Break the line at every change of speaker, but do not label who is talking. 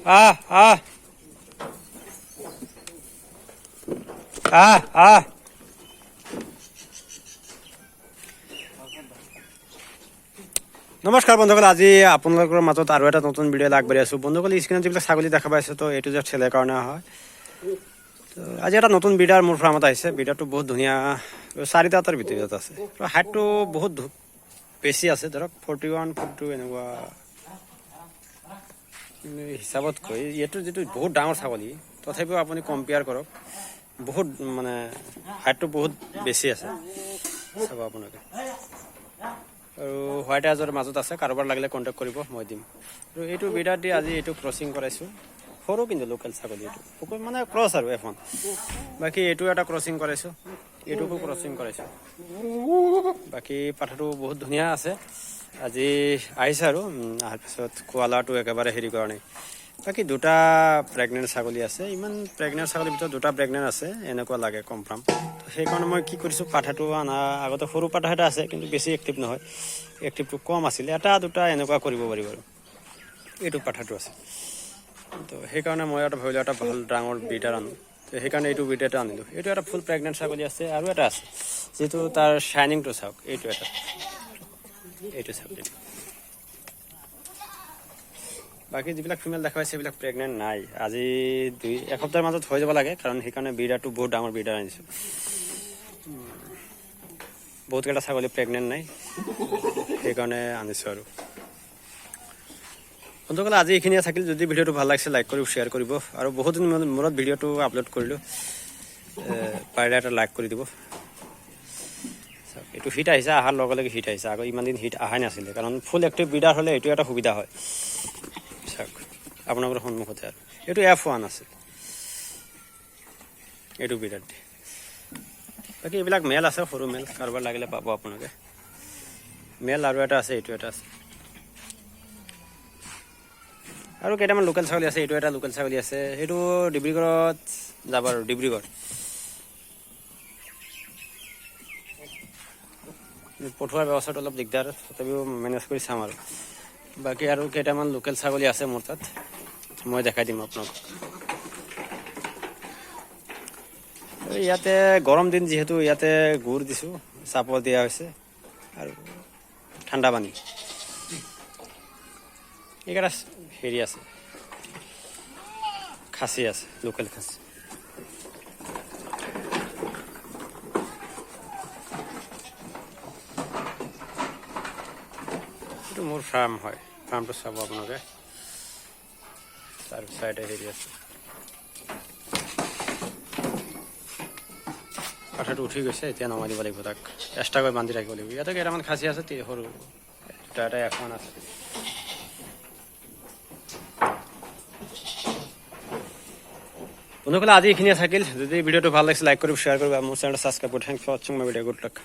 Ah, ah. Ah, ah. নমস্কাৰ বন্ধুসকল, আজি আপোনালোকৰ মাজত আৰু এটা নতুন ভিডিঅ' আগবাঢ়ি আছোঁ। বন্ধুসকল, স্ক্ৰীণত যিবিলাক ছাগলী দেখা পাইছোঁ তো এইটো যে চেলৰ কাৰণে হয়। তো আজি এটা নতুন বিডাৰ মোৰ ফাৰ্মত আহিছে। বিডাৰটো বহুত ধুনীয়া, 4টাৰ ভিতৰত আছে। হাইটটো বহুত বেছি আছে, ধৰক 41, 42 এনেকুৱা হিচাপতকৈ এইটো যিটো বহুত ডাঙৰ ছাগলী, তথাপিও আপুনি কম্পেয়াৰ কৰক, বহুত মানে হাইটটো বহুত বেছি আছে। চাব আপোনালোকে। আৰু হোৱাইট আজৰ মাজত আছে, কাৰোবাৰ লাগিলে কণ্টেক্ট কৰিব, মই দিম। আৰু এইটো বিডাৰ দি আজি এইটো ক্ৰচিং কৰাইছোঁ। সৰু কিন্তু লোকেল ছাগলী, এইটো মানে ক্ৰছ আৰু এখন। বাকী এইটো এটা ক্ৰচিং কৰাইছোঁ, এইটোকো ক্ৰচিং কৰাইছোঁ। বাকী পাঠাটো বহুত ধুনীয়া আছে। আজি আহিছে আৰু অহাৰ পিছত কোৱালাটো একেবাৰে হেৰি কৰা নাই। বাকী দুটা প্ৰেগনেণ্ট ছাগলী আছে। ইমান প্ৰেগনেণ্ট ছাগলীৰ ভিতৰত দুটা প্ৰেগনেণ্ট আছে এনেকুৱা লাগে কনফাৰ্ম। সেইকাৰণে মই কি কৰিছোঁ, পাঠাটো অনা আগতে সৰু পাঠা এটা আছে, কিন্তু বেছি এক্টিভ নহয়, এক্টিভটো কম আছিলে। এটা দুটা এনেকুৱা কৰিব পাৰিব আৰু এইটো পাঠাটো আছে। তো সেইকাৰণে মই এটা ভাবিলোঁ এটা ভাল ডাঙৰ বিডাৰ আনো। তো সেইকাৰণে এইটো বিডাৰটো আনিলোঁ। এইটো এটা ফুল প্ৰেগনেণ্ট ছাগলী আছে, আৰু এটা আছে যিটো তাৰ শ্বাইনিংটো চাওক, এইটো এটা, এইটো ছাগলী। বাকী যিবিলাক ফিমেল দেখা পাইছে সেইবিলাক প্ৰেগনেণ্ট নাই। আজি এসপ্তাহৰ মাজত হৈ যাব লাগে, কাৰণ সেইকাৰণে বিডাৰটো বহুত ডাঙৰ বিডাৰ আনিছোঁ। বহুতকেইটা ছাগলী প্ৰেগনেণ্ট নাই, সেইকাৰণে আনিছোঁ। আৰু বন্ধুসকল, আজি এইখিনিয়ে থাকিল। যদি ভিডিঅ'টো ভাল লাগিছে লাইক কৰিব, শ্বেয়াৰ কৰিব। আৰু বহুত দিন মূৰত ভিডিঅ'টো আপলোড কৰিলোঁ, পাৰিলে এটা লাইক কৰি দিব। এইটো হিট আহিছে, অহাৰ লগে লগে হিট আহিছে। আগত ইমান দিন হিট অহাই নাছিলে, কাৰণ ফুল এক্টিভ বিডাৰ হ'লে এইটো এটা সুবিধা হয়। চাওক আপোনালোকৰ সন্মুখতে। আৰু এইটো F1 আছে, এইটো বিডাৰ দি। বাকী এইবিলাক মেল আছে, সৰু মেল, কাৰোবাৰ লাগিলে পাব আপোনালোকে। মেল আৰু এটা আছে, এইটো এটা আছে। আৰু কেইটামান লোকেল ছাগলী আছে। এইটো এটা লোকেল ছাগলী আছে, সেইটো ডিব্ৰুগড়ত যাব। আৰু ডিব্ৰুগড় পঠোৱাৰ ব্যৱস্থাটো অলপ দিগদাৰ, তথাপিও মেনেজ কৰি চাম। আৰু বাকী আৰু কেইটামান লোকেল ছাগলী আছে মোৰ তাত, মই দেখাই দিম আপোনাক। ইয়াতে গৰম দিন যিহেতু, ইয়াতে গুড় দিছোঁ, চাপৰ দিয়া হৈছে আৰু ঠাণ্ডা পানী। এইকেইটা হেৰি আছে, খাচী আছে, লোকেল খাচী। এইটো মোৰ ফাৰ্ম হয়, ফাৰ্মটো চাব আপোনালোকে। তাৰ চাইডে হেৰি আছে, পাঠাটো উঠি গৈছে, এতিয়া নমাই দিব লাগিব, তাক এক্সট্ৰাকৈ বান্ধি ৰাখিব লাগিব। ইয়াতে কেইটামান খাচী আছে, সৰু দুটা এটা এখন আছে। বন্ধুসকল, আজি এইখিনিয়ে থাকিল। যদি ভিডিঅ'টো ভাল লাগিছে লাইক কৰিব, শ্বেয়াৰ কৰিব, মোৰ চেনেলটো ছাবস্ক্ৰাইব কৰিব। থেংক ফৰ ৱাচিং মাই ভিডিঅ'। Good luck.